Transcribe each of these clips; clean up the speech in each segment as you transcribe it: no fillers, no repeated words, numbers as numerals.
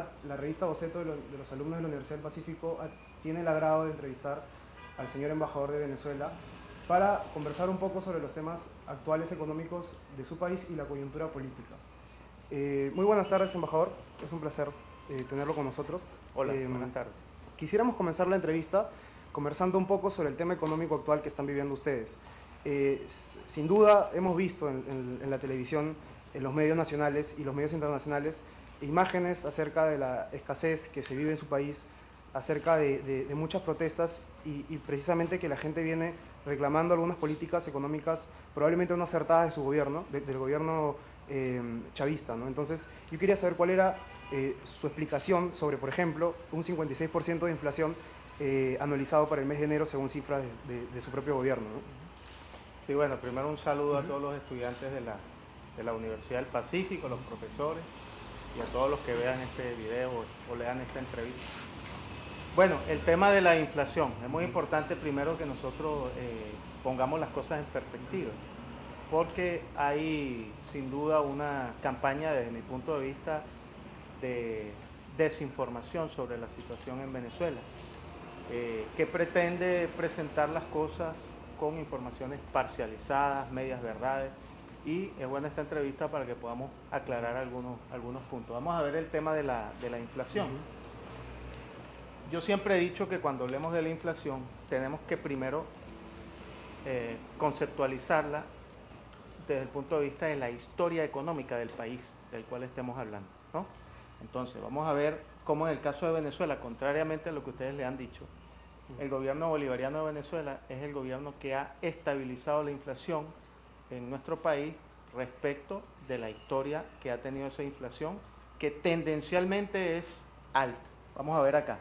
oportunidad, la revista Boceto de los alumnos de la Universidad del Pacífico tiene el agrado de entrevistar al señor embajador de Venezuela para conversar un poco sobre los temas actuales económicos de su país y la coyuntura política. Muy buenas tardes, embajador. Es un placer tenerlo con nosotros. Hola, buenas tardes. Quisiéramos comenzar la entrevista conversando un poco sobre el tema económico actual que están viviendo ustedes. Sin duda hemos visto en la televisión, en los medios nacionales y los medios internacionales, imágenes acerca de la escasez que se vive en su país, acerca de muchas protestas y precisamente que la gente viene reclamando algunas políticas económicas probablemente no acertadas de su gobierno, del gobierno chavista, ¿no? Entonces yo quería saber cuál era su explicación sobre, por ejemplo, un 56% de inflación anualizado para el mes de enero según cifras de su propio gobierno, ¿no? Sí, bueno, primero un saludo a todos los estudiantes de la Universidad del Pacífico, los profesores y a todos los que vean este video o lean esta entrevista. Bueno, el tema de la inflación. Es muy importante primero que nosotros pongamos las cosas en perspectiva, porque hay sin duda una campaña desde mi punto de vista de desinformación sobre la situación en Venezuela, que pretende presentar las cosas con informaciones parcializadas, medias verdades, y es buena esta entrevista para que podamos aclarar algunos puntos. Vamos a ver el tema de la inflación. Yo siempre he dicho que cuando hablemos de la inflación tenemos que primero conceptualizarla desde el punto de vista de la historia económica del país del cual estemos hablando, ¿no? Entonces vamos a ver cómo en el caso de Venezuela, contrariamente a lo que ustedes le han dicho, el gobierno bolivariano de Venezuela es el gobierno que ha estabilizado la inflación en nuestro país respecto de la historia que ha tenido esa inflación, que tendencialmente es alta. Vamos a ver acá.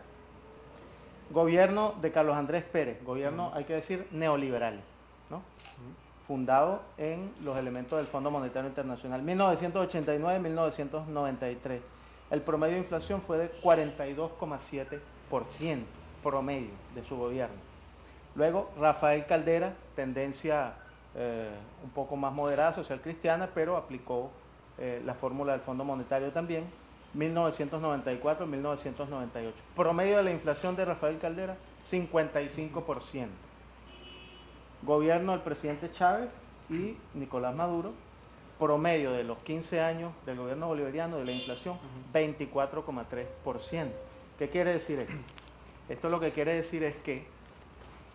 Gobierno de Carlos Andrés Pérez, gobierno, hay que decir, neoliberal, ¿no? Fundado en los elementos del Fondo Monetario Internacional, 1989-1993. El promedio de inflación fue de 42,7% promedio de su gobierno. Luego, Rafael Caldera, tendencia un poco más moderada, social cristiana, pero aplicó la fórmula del Fondo Monetario también, 1994-1998. Promedio de la inflación de Rafael Caldera, 55%. Gobierno del presidente Chávez y Nicolás Maduro, promedio de los 15 años del gobierno bolivariano de la inflación, 24,3%. ¿Qué quiere decir esto? Esto lo que quiere decir es que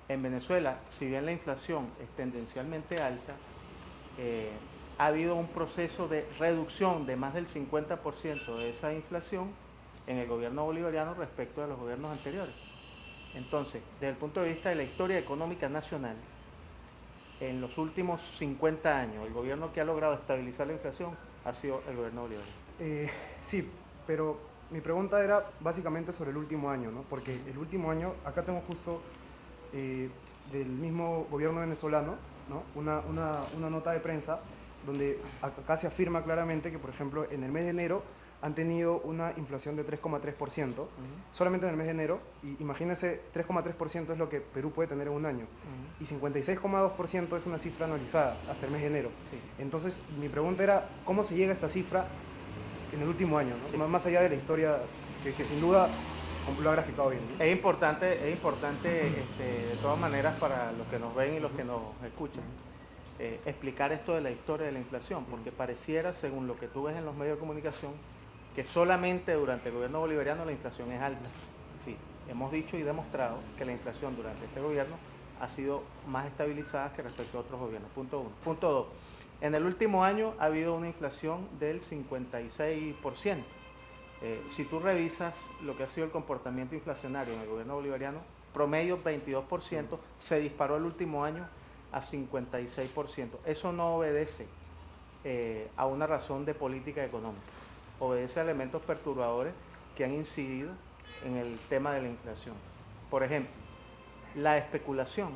en Venezuela, si bien la inflación es tendencialmente alta, ha habido un proceso de reducción de más del 50% de esa inflación en el gobierno bolivariano respecto a los gobiernos anteriores. Entonces, desde el punto de vista de la historia económica nacional, en los últimos 50 años, el gobierno que ha logrado estabilizar la inflación ha sido el gobierno bolivariano. Sí, pero mi pregunta era básicamente sobre el último año, ¿no? Porque el último año, acá tengo justo del mismo gobierno venezolano, ¿no? Una nota de prensa donde acá se afirma claramente que, por ejemplo, en el mes de enero han tenido una inflación de 3,3%, solamente en el mes de enero, y imagínense, 3,3% es lo que Perú puede tener en un año, y 56,2% es una cifra anualizada hasta el mes de enero. Sí. Entonces, mi pregunta era, ¿cómo se llega a esta cifra en el último año, ¿no? Sí. Más allá de la historia que sin duda lo ha graficado bien, ¿no? Es importante de todas maneras para los que nos ven y los que nos escuchan, explicar esto de la historia de la inflación, porque pareciera, según lo que tú ves en los medios de comunicación, que solamente durante el gobierno bolivariano la inflación es alta. Sí, hemos dicho y demostrado que la inflación durante este gobierno ha sido más estabilizada que respecto a otros gobiernos. Punto uno. Punto dos. En el último año ha habido una inflación del 56%. Si tú revisas lo que ha sido el comportamiento inflacionario en el gobierno bolivariano, promedio 22%, se disparó el último año a 56%. Eso no obedece a una razón de política económica, obedece a elementos perturbadores que han incidido en el tema de la inflación. Por ejemplo, la especulación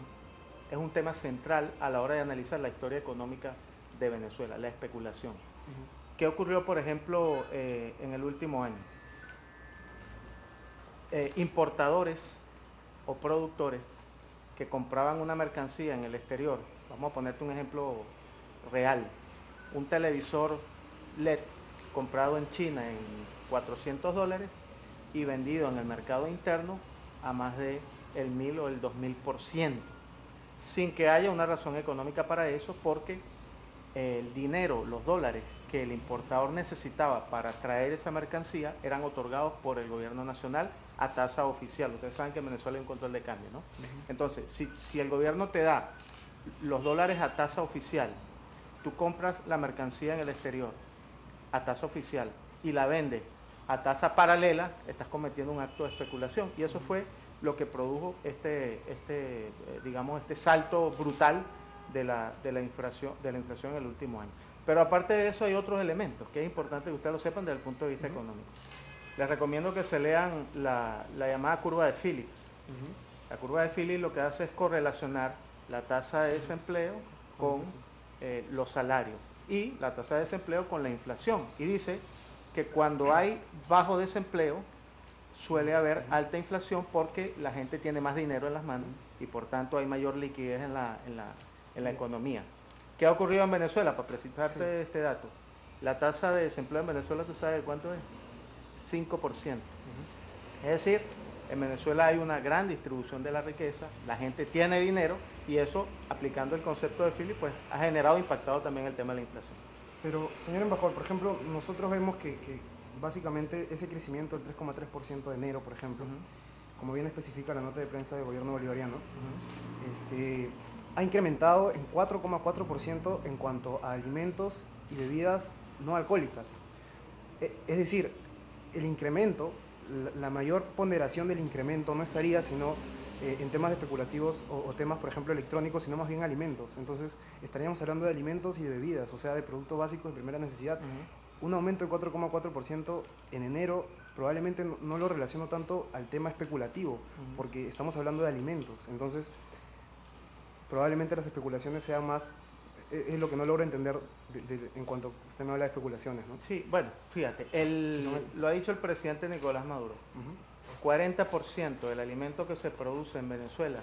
es un tema central a la hora de analizar la historia económica de Venezuela, la especulación. ¿Qué ocurrió, por ejemplo, en el último año? Importadores o productores que compraban una mercancía en el exterior, vamos a ponerte un ejemplo real, un televisor LED comprado en China en $400, y vendido en el mercado interno a más de el 1000 o el 2000%, sin que haya una razón económica para eso, porque el dinero, los dólares que el importador necesitaba para traer esa mercancía eran otorgados por el gobierno nacional a tasa oficial. Ustedes saben que en Venezuela hay un control de cambio, ¿no? Entonces, si el gobierno te da los dólares a tasa oficial, tú compras la mercancía en el exterior a tasa oficial y la vendes a tasa paralela, estás cometiendo un acto de especulación. Y eso fue lo que produjo digamos, este salto brutal de la inflación en el último año. Pero aparte de eso hay otros elementos que es importante que ustedes lo sepan desde el punto de vista económico. Les recomiendo que se lean la llamada curva de Phillips. La curva de Phillips lo que hace es correlacionar la tasa de desempleo con los salarios y la tasa de desempleo con la inflación. Y dice que cuando hay bajo desempleo suele haber alta inflación porque la gente tiene más dinero en las manos y por tanto hay mayor liquidez en la economía. ¿Qué ha ocurrido en Venezuela? Para presentarte este dato, la tasa de desempleo en Venezuela, ¿tú sabes cuánto es? 5%. Es decir, en Venezuela hay una gran distribución de la riqueza, la gente tiene dinero y eso, aplicando el concepto de Phillips, pues ha generado, impactado también el tema de la inflación. Pero, señor embajador, por ejemplo, nosotros vemos que básicamente ese crecimiento del 3,3% de enero, por ejemplo, como bien especifica la nota de prensa del gobierno bolivariano, ha incrementado en 4,4% en cuanto a alimentos y bebidas no alcohólicas. Es decir, el incremento, la mayor ponderación del incremento no estaría sino en temas especulativos o temas, por ejemplo, electrónicos, sino más bien alimentos. Entonces, estaríamos hablando de alimentos y de bebidas, o sea, de productos básicos de primera necesidad. Un aumento de 4,4% en enero probablemente no lo relaciono tanto al tema especulativo, porque estamos hablando de alimentos. Entonces, probablemente las especulaciones sean más, es lo que no logro entender en cuanto usted me habla de especulaciones, ¿no? Sí, bueno, fíjate, lo ha dicho el presidente Nicolás Maduro. 40% del alimento que se produce en Venezuela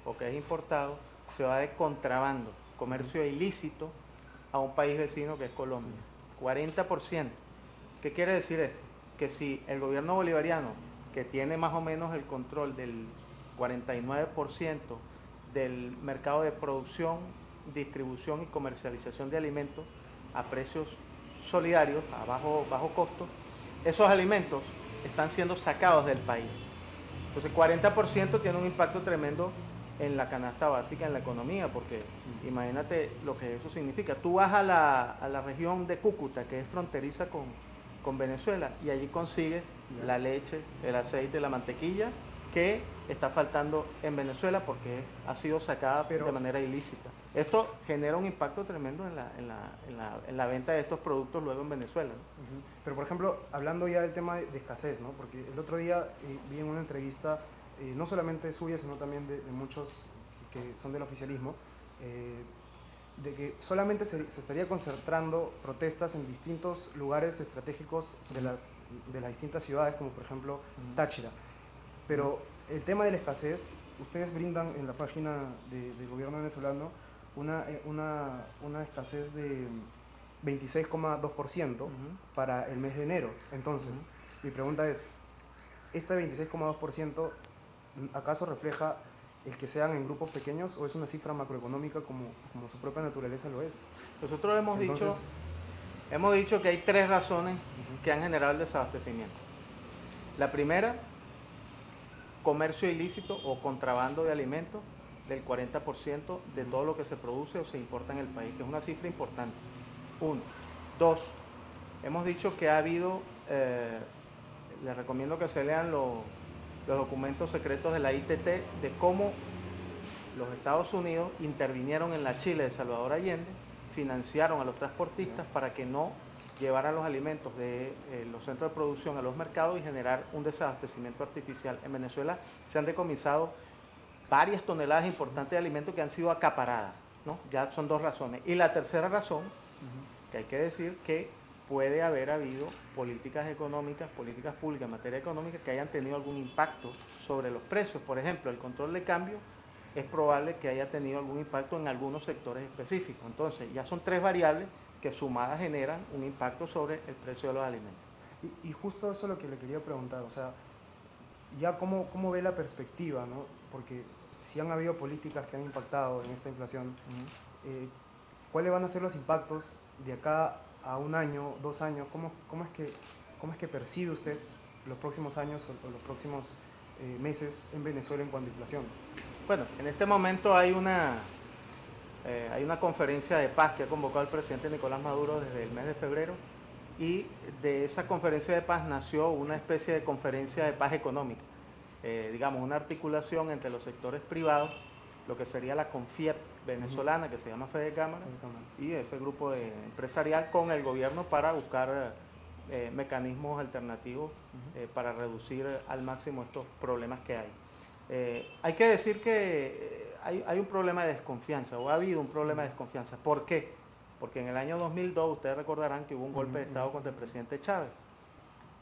o que es importado se va de contrabando, comercio ilícito a un país vecino que es Colombia. 40%. ¿Qué quiere decir esto? Que si el gobierno bolivariano, que tiene más o menos el control del 49% del mercado de producción, distribución y comercialización de alimentos a precios solidarios, a bajo costo, esos alimentos están siendo sacados del país. Entonces 40% tiene un impacto tremendo en la canasta básica, en la economía, porque imagínate lo que eso significa. Tú vas a la región de Cúcuta, que es fronteriza con Venezuela, y allí consigues la leche, el aceite, la mantequilla, que está faltando en Venezuela porque ha sido sacada de manera ilícita. Esto genera un impacto tremendo en la venta de estos productos luego en Venezuela, ¿no? Pero, por ejemplo, hablando ya del tema de escasez, ¿no? Porque el otro día vi en una entrevista, no solamente suya, sino también de muchos que son del oficialismo, de que solamente se estaría concentrando protestas en distintos lugares estratégicos de las distintas ciudades, como por ejemplo Táchira. Pero el tema de la escasez, ustedes brindan en la página del gobierno venezolano una escasez de 26,2% para el mes de enero. Entonces, mi pregunta es, ¿este 26,2% acaso refleja el que sean en grupos pequeños o es una cifra macroeconómica como su propia naturaleza lo es? Nosotros hemos dicho que hay tres razones que han generado el desabastecimiento. La primera, comercio ilícito o contrabando de alimentos del 40% de todo lo que se produce o se importa en el país, que es una cifra importante. Uno. Dos, hemos dicho que ha habido, les recomiendo que se lean los documentos secretos de la ITT de cómo los Estados Unidos intervinieron en la Chile de Salvador Allende, financiaron a los transportistas para que no llevaran los alimentos de los centros de producción a los mercados y generar un desabastecimiento artificial. En Venezuela se han decomisado varias toneladas importantes de alimentos que han sido acaparadas, ¿no? Ya son dos razones. Y la tercera razón, que hay que decir que puede haber habido políticas económicas, políticas públicas en materia económica que hayan tenido algún impacto sobre los precios. Por ejemplo, el control de cambio es probable que haya tenido algún impacto en algunos sectores específicos. Entonces, ya son tres variables que sumadas generan un impacto sobre el precio de los alimentos. Y justo eso es lo que le quería preguntar, o sea, ya cómo ve la perspectiva, ¿no? Porque si han habido políticas que han impactado en esta inflación, ¿cuáles van a ser los impactos de acá a un año, 2 años? ¿Cómo es que percibe usted los próximos años o los próximos meses en Venezuela en cuanto a inflación? Bueno, en este momento hay una conferencia de paz que ha convocado el presidente Nicolás Maduro desde el mes de febrero, y de esa conferencia de paz nació una especie de conferencia de paz económica, digamos una articulación entre los sectores privados, lo que sería la CONFIEP venezolana, que se llama Fedecámara, y ese grupo empresarial con el gobierno para buscar mecanismos alternativos para reducir al máximo estos problemas que hay. Hay que decir que hay un problema de desconfianza, o ha habido un problema de desconfianza. ¿Por qué? Porque en el año 2002, ustedes recordarán que hubo un golpe de Estado contra el presidente Chávez.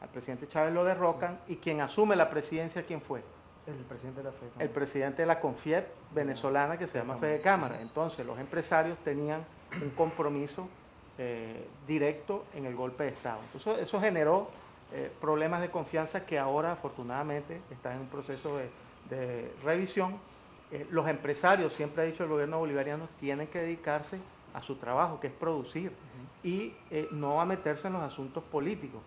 Al presidente Chávez lo derrocan, y quien asume la presidencia, ¿quién fue? El presidente de la Fedecámara. El presidente de la CONFIEP venezolana, que se llama Fedecámara. Entonces, los empresarios tenían un compromiso directo en el golpe de Estado. Entonces, eso generó problemas de confianza que ahora, afortunadamente, están en un proceso de revisión. Los empresarios, siempre ha dicho el gobierno bolivariano, tienen que dedicarse a su trabajo, que es producir, y no a meterse en los asuntos políticos.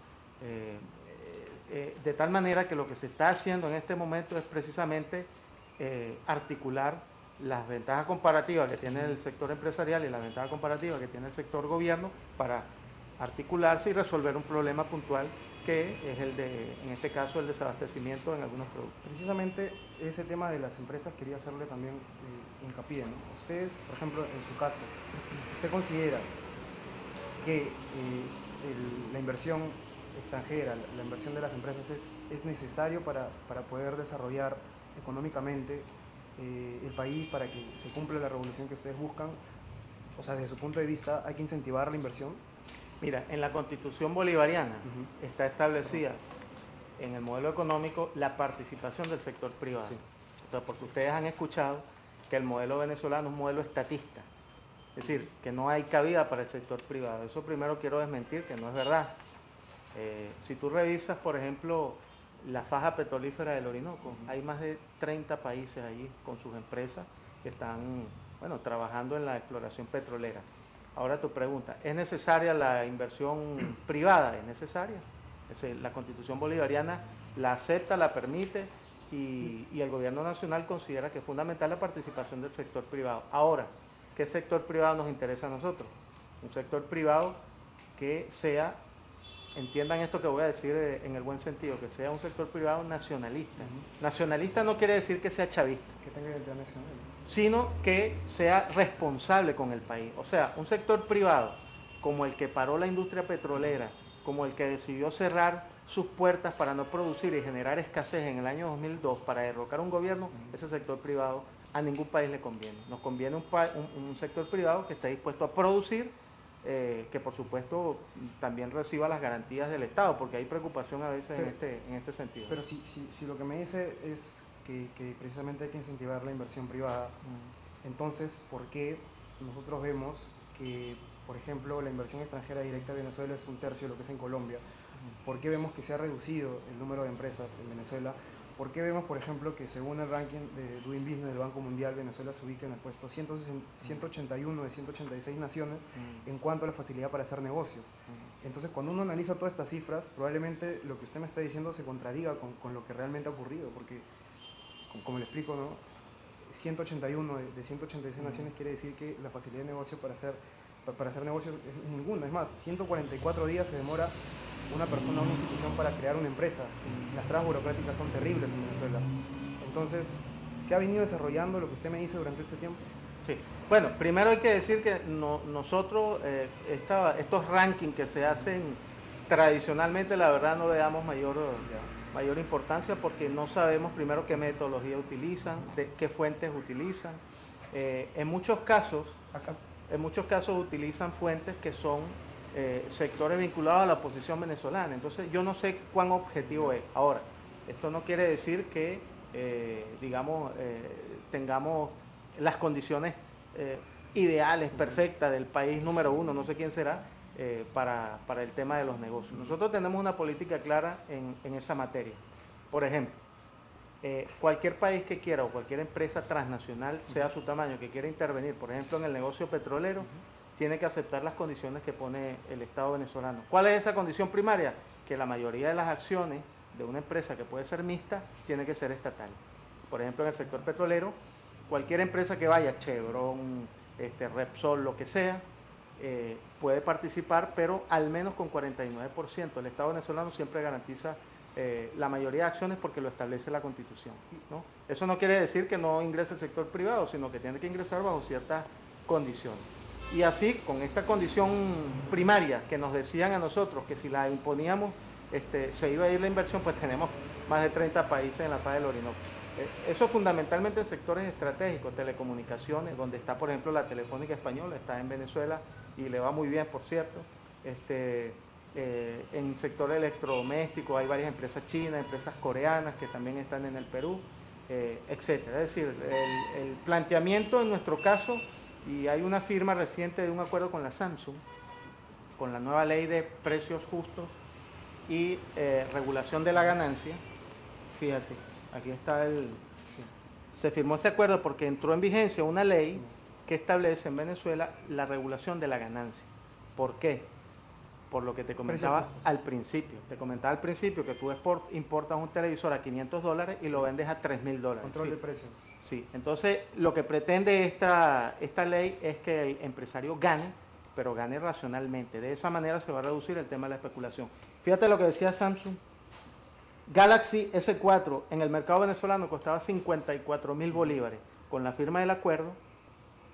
De tal manera que lo que se está haciendo en este momento es precisamente articular las ventajas comparativas que tiene el sector empresarial y las ventajas comparativas que tiene el sector gobierno para articularse y resolver un problema puntual, que es en este caso, el desabastecimiento en algunos productos. Precisamente ese tema de las empresas quería hacerle también hincapié, ¿no? Ustedes, por ejemplo, en su caso, ¿usted considera que la inversión extranjera, la inversión de las empresas es necesario para poder desarrollar económicamente el país, para que se cumpla la revolución que ustedes buscan? O sea, desde su punto de vista, ¿hay que incentivar la inversión? Mira, en la Constitución bolivariana está establecida en el modelo económico la participación del sector privado. Sí. Entonces, porque ustedes han escuchado que el modelo venezolano es un modelo estatista, es decir, que no hay cabida para el sector privado. Eso primero quiero desmentir, que no es verdad. Si tú revisas, por ejemplo, la faja petrolífera del Orinoco, hay más de 30 países allí con sus empresas que están, bueno, trabajando en la exploración petrolera. Ahora tu pregunta, ¿es necesaria la inversión privada? Es necesaria. Es decir, la Constitución bolivariana la acepta, la permite, y el gobierno nacional considera que es fundamental la participación del sector privado. Ahora, ¿qué sector privado nos interesa a nosotros? Un sector privado que sea, entiendan esto que voy a decir en el buen sentido, que sea un sector privado nacionalista. Nacionalista no quiere decir que sea chavista, que tenga identidad nacional, sino que sea responsable con el país. O sea, un sector privado como el que paró la industria petrolera, como el que decidió cerrar sus puertas para no producir y generar escasez en el año 2002 para derrocar un gobierno, ese sector privado a ningún país le conviene. Nos conviene un sector privado que esté dispuesto a producir, que por supuesto también reciba las garantías del Estado, porque hay preocupación a veces en este sentido. Pero si lo que me dice es que precisamente hay que incentivar la inversión privada, entonces, ¿por qué nosotros vemos que, por ejemplo, la inversión extranjera directa a Venezuela es 1/3 de lo que es en Colombia? ¿Por qué vemos que se ha reducido el número de empresas en Venezuela? ¿Por qué vemos, por ejemplo, que según el ranking de Doing Business del Banco Mundial, Venezuela se ubica en el puesto 181 de 186 naciones en cuanto a la facilidad para hacer negocios? Entonces, cuando uno analiza todas estas cifras, probablemente lo que usted me está diciendo se contradiga con lo que realmente ha ocurrido, porque, como le explico, ¿no? 181 de 186 naciones quiere decir que la facilidad de negocio para hacer negocios es ninguna. Es más, 144 días se demora una persona o una institución para crear una empresa. Las trabas burocráticas son terribles en Venezuela. Entonces, ¿se ha venido desarrollando lo que usted me dice durante este tiempo? Sí. Bueno, primero hay que decir que nosotros, estos rankings que se hacen tradicionalmente, la verdad no le damos mayor importancia, porque no sabemos primero qué metodología utilizan, qué fuentes utilizan. En muchos casos utilizan fuentes que son sectores vinculados a la oposición venezolana. Entonces yo no sé cuán objetivo es. Ahora, esto no quiere decir que tengamos las condiciones ideales, perfectas del país número uno, no sé quién será, para el tema de los negocios. Nosotros tenemos una política clara en esa materia. Por ejemplo, cualquier país que quiera o cualquier empresa transnacional, sea su tamaño, que quiera intervenir, por ejemplo, en el negocio petrolero, tiene que aceptar las condiciones que pone el Estado venezolano. ¿Cuál es esa condición primaria? Que la mayoría de las acciones de una empresa que puede ser mixta tiene que ser estatal. Por ejemplo, en el sector petrolero, cualquier empresa que vaya, Chevron, Repsol, lo que sea, puede participar, pero al menos con 49%. El Estado venezolano siempre garantiza la mayoría de acciones porque lo establece la Constitución, ¿no? Eso no quiere decir que no ingrese el sector privado, sino que tiene que ingresar bajo ciertas condiciones. Y así, con esta condición primaria que nos decían a nosotros, que si la imponíamos se iba a ir la inversión, pues tenemos más de 30 países en la paz del Orinoco. Eso fundamentalmente en sectores estratégicos, telecomunicaciones, donde está, por ejemplo, la Telefónica Española, está en Venezuela y le va muy bien, por cierto. En sector electrodoméstico hay varias empresas chinas, empresas coreanas que también están en el Perú, etcétera. Es decir, el planteamiento en nuestro caso, y hay una firma reciente de un acuerdo con la Samsung, con la nueva ley de precios justos y regulación de la ganancia. Fíjate, aquí está se firmó este acuerdo porque entró en vigencia una ley que establece en Venezuela la regulación de la ganancia. ¿Por qué? Por lo que te comentaba al principio. Te comentaba al principio que tú importas un televisor a $500 y lo vendes a $3.000. Control de precios. Sí, entonces lo que pretende esta ley es que el empresario gane, pero gane racionalmente. De esa manera se va a reducir el tema de la especulación. Fíjate lo que decía Samsung. Galaxy S4 en el mercado venezolano costaba 54.000 bolívares. Con la firma del acuerdo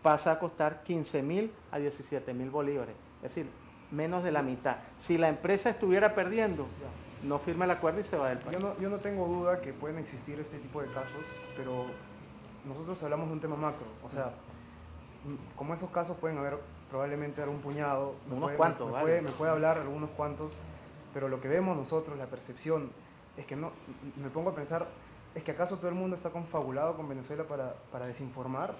pasa a costar 15.000 a 17.000 bolívares. Es decir, menos de la mitad. Si la empresa estuviera perdiendo, no firma el acuerdo y se va del país. Yo no tengo duda que pueden existir este tipo de casos, pero nosotros hablamos de un tema macro. O sea, como esos casos pueden haber probablemente un puñado. Unos cuantos, me puede hablar algunos cuantos, pero lo que vemos nosotros, la percepción, es que no, me pongo a pensar, ¿es que acaso todo el mundo está confabulado con Venezuela para desinformar?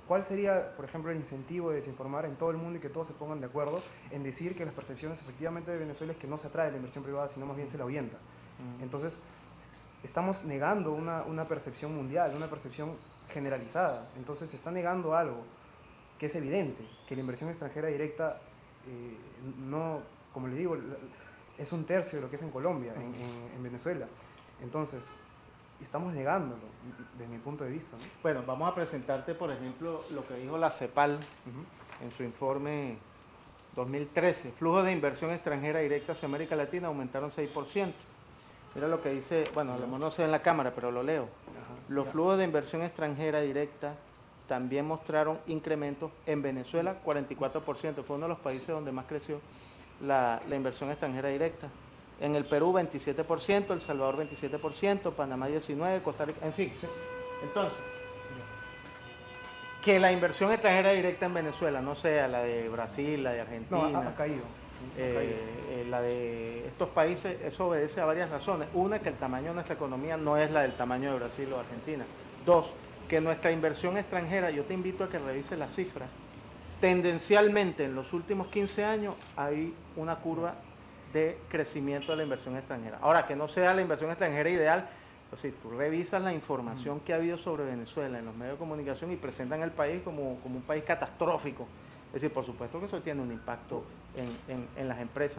¿Cuál sería, por ejemplo, el incentivo de desinformar en todo el mundo y que todos se pongan de acuerdo en decir que las percepciones efectivamente de Venezuela es que no se atrae la inversión privada, sino más bien se la ahuyenta? Entonces, estamos negando una percepción mundial, una percepción generalizada. Entonces, se está negando algo que es evidente, que la inversión extranjera directa no, como le digo, es 1/3 de lo que es en Colombia, en Venezuela. Entonces, estamos negándolo, desde mi punto de vista, ¿no? Bueno, vamos a presentarte, por ejemplo, lo que dijo la CEPAL en su informe 2013. Flujos de inversión extranjera directa hacia América Latina aumentaron 6%. Mira lo que dice, bueno, a lo mejor no se ve en la cámara, pero lo leo. Los flujos de inversión extranjera directa también mostraron incrementos en Venezuela, 44%. Fue uno de los países donde más creció la inversión extranjera directa. En el Perú 27%, El Salvador 27%, Panamá 19%, Costa Rica, en fin. Entonces, que la inversión extranjera directa en Venezuela no sea la de Brasil, la de Argentina, no, ha caído. la de estos países, eso obedece a varias razones. Una, que el tamaño de nuestra economía no es la del tamaño de Brasil o Argentina. Dos, que nuestra inversión extranjera, yo te invito a que revises las cifras, tendencialmente en los últimos 15 años hay una curva de crecimiento de la inversión extranjera. Ahora, que no sea la inversión extranjera ideal, pues si tú revisas la información que ha habido sobre Venezuela en los medios de comunicación y presentan el país como un país catastrófico, es decir, por supuesto que eso tiene un impacto en las empresas.